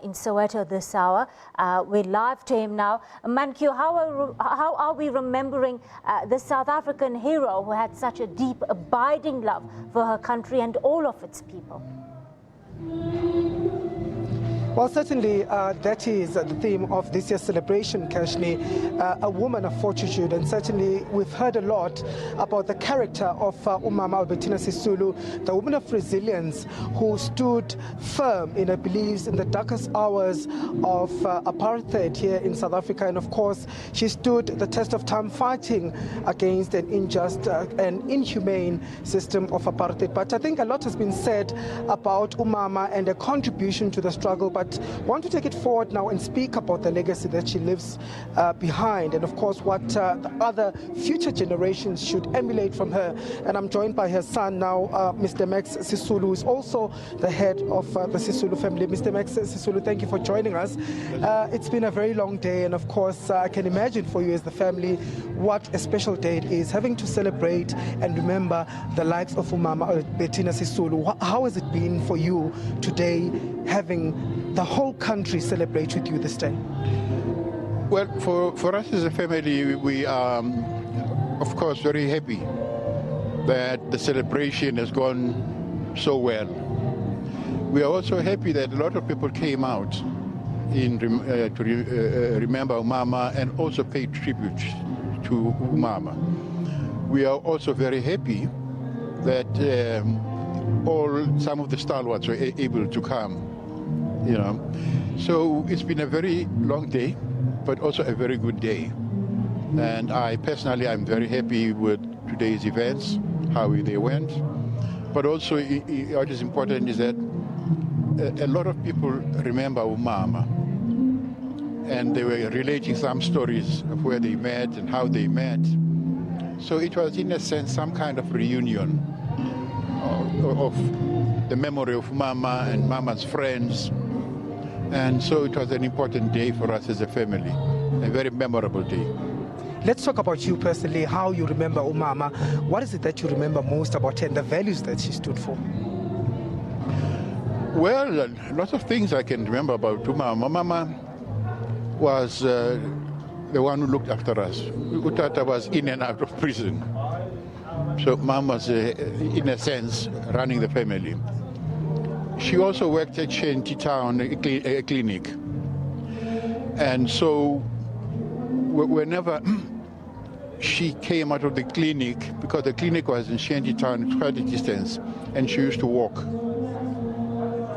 In Soweto this hour. We're live to him now. Manqoba, how are we remembering the South African hero who had such a deep, abiding love for her country and all of its people? Well, certainly that is the theme of this year's celebration, Kashni, a woman of fortitude. And certainly we've heard a lot about the character of Mama Albertina Sisulu, the woman of resilience who stood firm in her beliefs in the darkest hours of apartheid here in South Africa. And of course, she stood the test of time fighting against an unjust and inhumane system of apartheid. But I think a lot has been said about Mama and her contribution to the struggle. But I want to take it forward now and speak about the legacy that she leaves behind, and of course what the other future generations should emulate from her. And I'm joined by her son now, Mr. Max Sisulu, who is also the head of the Sisulu family. Mr. Max Sisulu, thank you for joining us. It's been a very long day, and of course I can imagine for you as the family what a special day it is, having to celebrate and remember the lives of Mama Albertina Sisulu. How has it been for you today, having the whole country celebrate with you this day? Well, for us as a family, we are, of course, very happy that the celebration has gone so well. We are also happy that a lot of people came out to remember Mama and also pay tribute to Mama. We are also very happy that some of the stalwarts were able to come. So it's been a very long day, but also a very good day. And I'm very happy with today's events, how they went. But also what is important is that a lot of people remember Mama, and they were relating some stories of where they met and how they met. So it was, in a sense, some kind of reunion of the memory of Mama and Mama's friends. And so it was an important day for us as a family, a very memorable day. Let's talk about you personally, how you remember Mama. What is it that you remember most about her and the values that she stood for? Well, lots of things I can remember about Mama. Mama was the one who looked after us. Utata was in and out of prison. So Mama was, in a sense, running the family. She also worked at Shanty Town, a clinic. And so whenever she came out of the clinic, because the clinic was in Shanty Town, it's quite a distance, and she used to walk.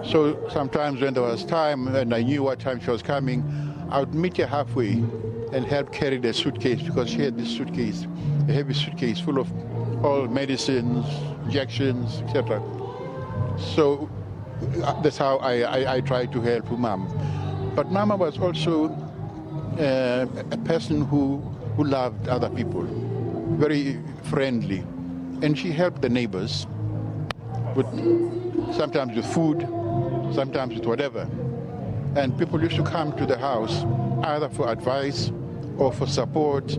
So sometimes when there was time and I knew what time she was coming, I would meet her halfway and help carry the suitcase, because she had this suitcase, a heavy suitcase full of all medicines, injections, etc. So that's how I tried to help Mama. But Mama was also a person who loved other people, very friendly. And she helped the neighbors, sometimes with food, sometimes with whatever. And people used to come to the house either for advice or for support.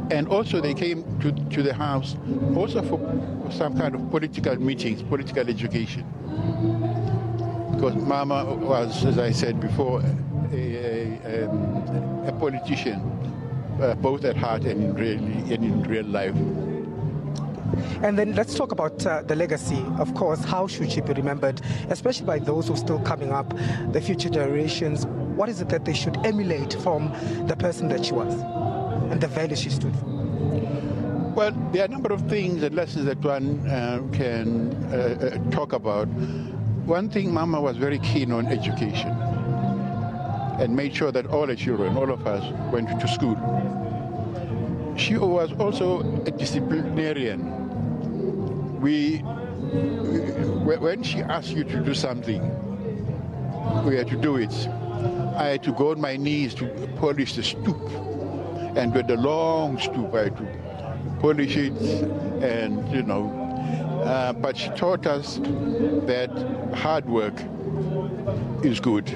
And also they came to the house also for some kind of political meetings, political education. Because Mama was, as I said before, a politician, both at heart and in real life. And then let's talk about the legacy. Of course, how should she be remembered, especially by those who are still coming up, the future generations? What is it that they should emulate from the person that she was and the values she stood for? Well, there are a number of things and lessons that one can talk about. One thing, Mama was very keen on education and made sure that all the children, all of us, went to school. She was also a disciplinarian. When she asked you to do something, we had to do it. I had to go on my knees to polish the stoop. And with the long stoop, I had to polish it, and but she taught us that hard work is good,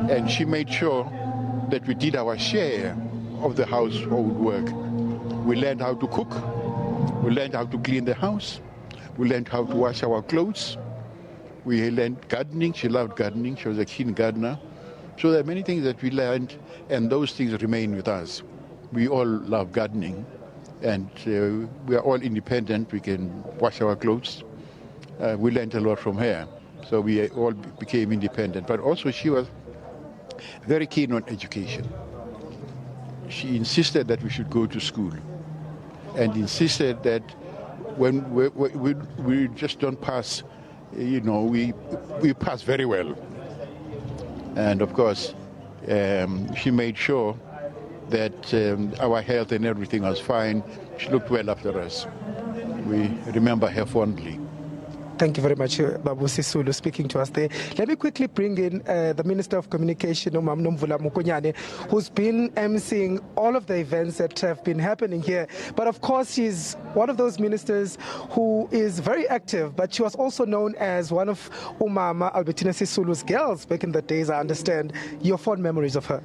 and she made sure that we did our share of the household work. We learned how to cook, we learned how to clean the house, we learned how to wash our clothes, We learned gardening. She loved gardening. She was a keen gardener. So there are many things that we learned, and those things remain with us. We all love gardening, and we are all independent. We can wash our clothes. We learned a lot from her. So we all became independent. But also she was very keen on education. She insisted that we should go to school, and insisted that when we just don't pass, we pass very well. And of course, she made sure that our health and everything was fine. She looked well after us. We remember her fondly. Thank you very much, Babu Sisulu, speaking to us there. Let me quickly bring in the Minister of Communication, Nomvula Mokonyane, who's been emceeing all of the events that have been happening here. But of course, she's one of those ministers who is very active, but she was also known as one of Mama Albertina Sisulu's girls back in the days, I understand. Your fond memories of her?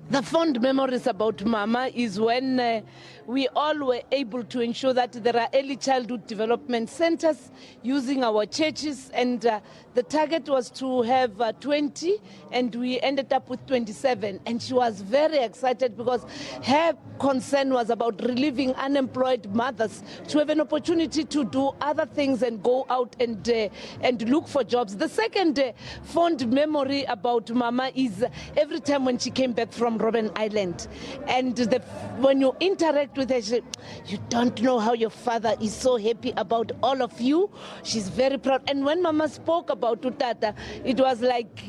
The fond memories about Mama is when we all were able to ensure that there are early childhood development centers using our churches, and the target was to have 20, and we ended up with 27. And she was very excited because her concern was about relieving unemployed mothers to have an opportunity to do other things and go out and look for jobs. The second fond memory about Mama is every time when she came back from Robben Island, and when you interact with her, you don't know how your father is so happy about all of you. She's very proud. And when Mama spoke about Utata, it was like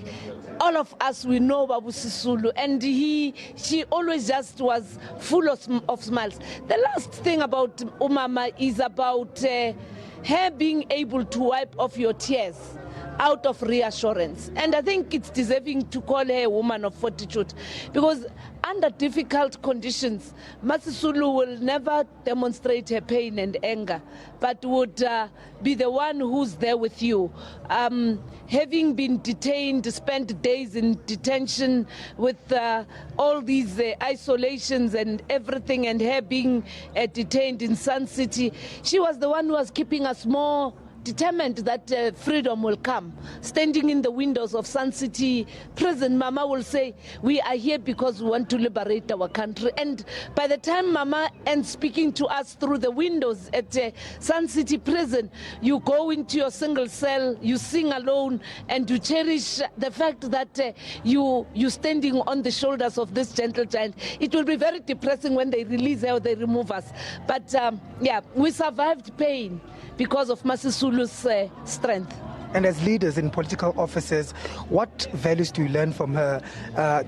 all of us, we know Babu Sisulu, and she always just was full of smiles. The last thing about Umama is about her being able to wipe off your tears out of reassurance. And I think it's deserving to call her a woman of fortitude, because under difficult conditions, Masisulu will never demonstrate her pain and anger, but would be the one who's there with you. Having been detained, spent days in detention with all these isolations and everything, and her being detained in Sun City, she was the one who was keeping us more determined that freedom will come. Standing in the windows of Sun City prison, Mama will say, we are here because we want to liberate our country. And by the time Mama ends speaking to us through the windows at Sun City prison, you go into your single cell, you sing alone, and you cherish the fact that you're standing on the shoulders of this gentle giant. It will be very depressing when they release her or they remove us. But yeah, we survived pain because of Masisulu's strength. And as leaders in political offices, what values do you learn from her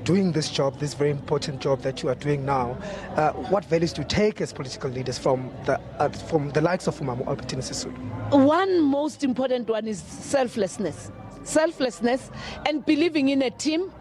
doing this job, this very important job that you are doing now? What values do you take as political leaders from the likes of Mama Albertina Sisulu? One most important one is selflessness. Selflessness and believing in a team,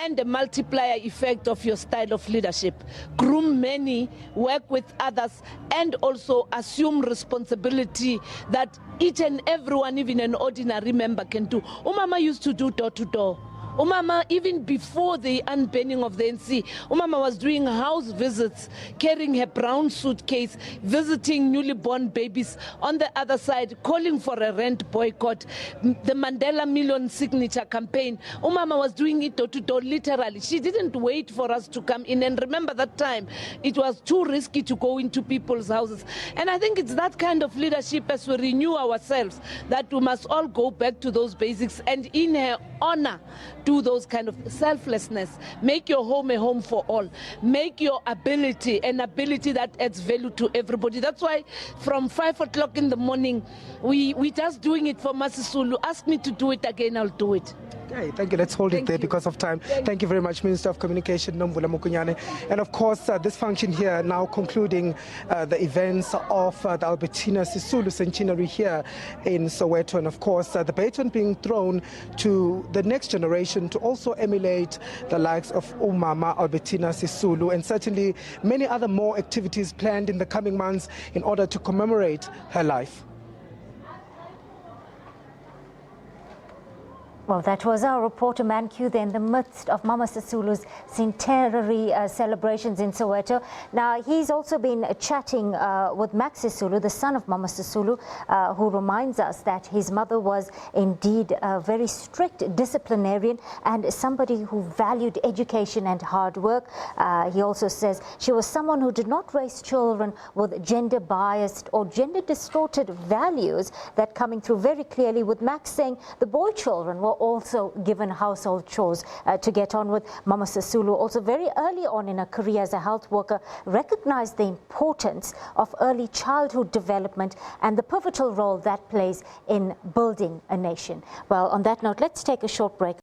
and the multiplier effect of your style of leadership. Groom many, work with others, and also assume responsibility that each and everyone, even an ordinary member, can do. Umama used to do door-to-door. Umama, even before the unbanning of the NC, Umama was doing house visits, carrying her brown suitcase, visiting newly born babies. On the other side, calling for a rent boycott, the Mandela Million Signature campaign. Umama was doing it door to door, literally. She didn't wait for us to come in. And remember that time, it was too risky to go into people's houses. And I think it's that kind of leadership, as we renew ourselves, that we must all go back to those basics, and in her honor, do those kind of selflessness. Make your home a home for all. Make your ability an ability that adds value to everybody. That's why from 5 o'clock in the morning, we just doing it for Masisulu. Ask me to do it again, I'll do it. Okay, thank you. Let's hold it there because of time. Thank you very much, Minister of Communication, Nomvula Mokonyane. And of course, this function here now concluding the events of the Albertina Sisulu centenary here in Soweto. And of course, the baton being thrown to the next generation to also emulate the likes of Mama Albertina Sisulu, and certainly many other more activities planned in the coming months in order to commemorate her life. Well, that was our reporter Manqoba there in the midst of Mama Sisulu's centenary celebrations in Soweto. Now, he's also been chatting with Max Sisulu, the son of Mama Sisulu, who reminds us that his mother was indeed a very strict disciplinarian and somebody who valued education and hard work. He also says she was someone who did not raise children with gender-biased or gender-distorted values, that coming through very clearly, with Max saying the boy children were also given household chores to get on with. Mama Sisulu also very early on in her career as a health worker recognized the importance of early childhood development and the pivotal role that plays in building a nation. Well, on that note, let's take a short break.